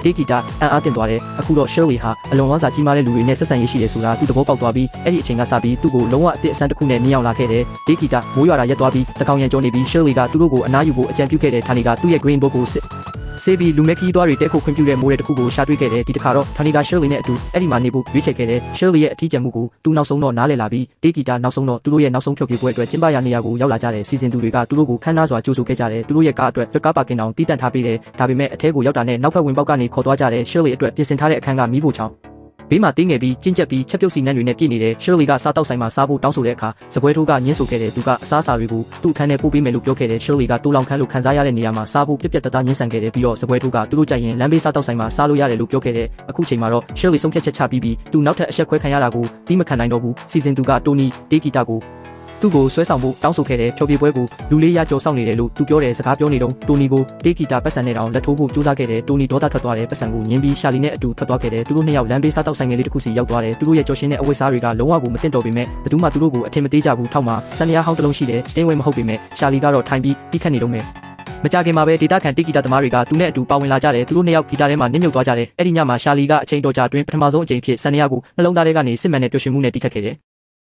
တေးဂီတာအန်အားတင်သွားတယ်အခုတော့ Shirley ဟာအလွန်ဝမ်းစာကြီးမားတဲ့လူတွေနဲ့ဆက်ဆံရေးရှိတယ်ဆိုတာသူသဘောပေါက်သွားပြီးအဲ့ဒီအချိန်ကစပြီးသူ့ကိုလုံးဝအသစ်အဆန်းတစ်ခုနဲ့မြင်အောင်လာခဲ့တယ်တေးဂီတာမိုးရွာတာရက်သွားပြီးတကောင်ရံကျော်နေပြီး Shirley ကသူတို့ကိုအနားယူဖို့အကြံပြုခဲ့တဲ့ဌာနေကသူ့ရဲ့ Green Book ကိုစေဘီလူမဲခီးသွားတွေတဲခုခွင့်ပြုတဲ့မိုးတဲ့တစ်ခုကိုရှာတွေ့ခဲ့တယ်ဒီတစ်ခါတော့ဌာနေက Shirley နဲ့အတူအဲ့ဒီမှာနေဖို့ရွေးချယ်ခဲ့တယ် Shirley ရဲ့အထီးကျန်မှုကိုသူနောက်ဆုံးတော့နားလည်လာပြီးတေးဂီတာနောက်ဆုံးတော့သူတို့ရဲ့နောက်ဆုံးဖြုတ်ပြပွဲအတွက်ကျင်းပရာနေရာကိုရောက်လာကြတယ်စီစဉ်သူတွေကသူတို့ကိုခန်းနာစွာကြိုဆိုခဲ့ကြတယ်သူတို့ရဲ့ကားအတွက်ကားပါကင်တောင်တီးတန့်ထားပေးတယ်ဒါပေမဲ့အထဲကိုရောက်တာနဲ့နောက်ဘက်ဝင်ပေါက်ကနေခေါ်သွားကြတယ် Shirley အတွက်ပြင်ဆင်ထားတဲ့အခန်းကမီးဖိုချောင်းဘေးမှာတင်းငယ်ပြီးကျဉ်ကျက်ပြီးချက်ပြုတ်စီနန်းတွေနဲ့ပြည့်နေတဲ့ Shirley ကစားတောက်ဆိုင်မှာစားဖို့တောင်းဆိုတဲ့အခါစပွဲထိုးကညှင်းဆိုခဲ့တယ်သူကအစားအစာတွေကိုသူ့အခန်းထဲပို့ပေးမယ်လို့ပြောခဲ့တယ် Shirley ကတိုးလောင်ခန်းလို့ခံစားရတဲ့နေရာမှာစားဖို့ပြက်ပြက်တသားညှင်းဆန်ခဲ့တယ်ပြီးတော့စပွဲထိုးကသူတို့ကြိုက်ရင်လမ်းဘေးစားတောက်ဆိုင်မှာစားလို့ရတယ်လို့ပြောခဲ့တယ်အခုချိန်မှာတော့ Shirley ဆုံးဖြတ်ချက်ချပြီးသူနောက်ထပ်အဆက်ခွဲခံရတာကိုတီးမခံနိုင်တော့ဘူးစီစဉ်သူကတိုနီတေးဂီတာကိုသူ့ကိုဆွဲဆောင်ဖို့တောင်းဆိုခဲ့တဲ့ဖြောပြပွဲကိုလူလေးရကြော်ဆောင်နေတယ်လို့သူပြောတဲ့စကားပြောနေတော့တိုနီကိုတေးဂီတာပတ်စံနဲ့တောင်လက်ထိုးဖို့ကြိုးစားခဲ့တယ်တိုနီဒေါသထွက်သွားတယ်ပတ်စံကိုညင်းပြီးရှာလီနဲ့အတူထွက်သွားခဲ့တယ်သူတို့နှစ်ယောက်လမ်းဘေးစားတောက်ဆိုင်ငယ်လေးတစ်ခုစီရောက်သွားတယ်သူတို့ရဲ့ကြော်ရှင်းတဲ့အဝတ်စားတွေကလုံးဝကိုမသင့်တော်ပေမဲ့ဘယ်သူမှသူတို့ကိုအထင်မသေးကြဘူးထောက်မှာစံရဟောင်းတစ်လုံးရှိတယ်စတင်းဝဲမဟုတ်ပေမဲ့ရှာလီကတော့ထိုင်ပြီးတိခတ်နေတော့မယ်မကြခင်မှာပဲဒေတာခံတေးဂီတာသမားတွေကသူနဲ့အတူပါဝင်လာကြတယ်သူတို့နှစ်ယောက်ဂီတာထဲမှာနစ်မြုပ်သွားကြတယ်အဲ့ဒီညမှာရှာလီကအချိန်တော်ကြာအတွင်းပထမဆုံးအကြိမ်ဖြစ်စံရကိုနှလုံးသားထဲကနေစစ်မှန်တဲ့ပျော်ရွှင်မှုနဲ့တိခတ်ခဲ့တယ်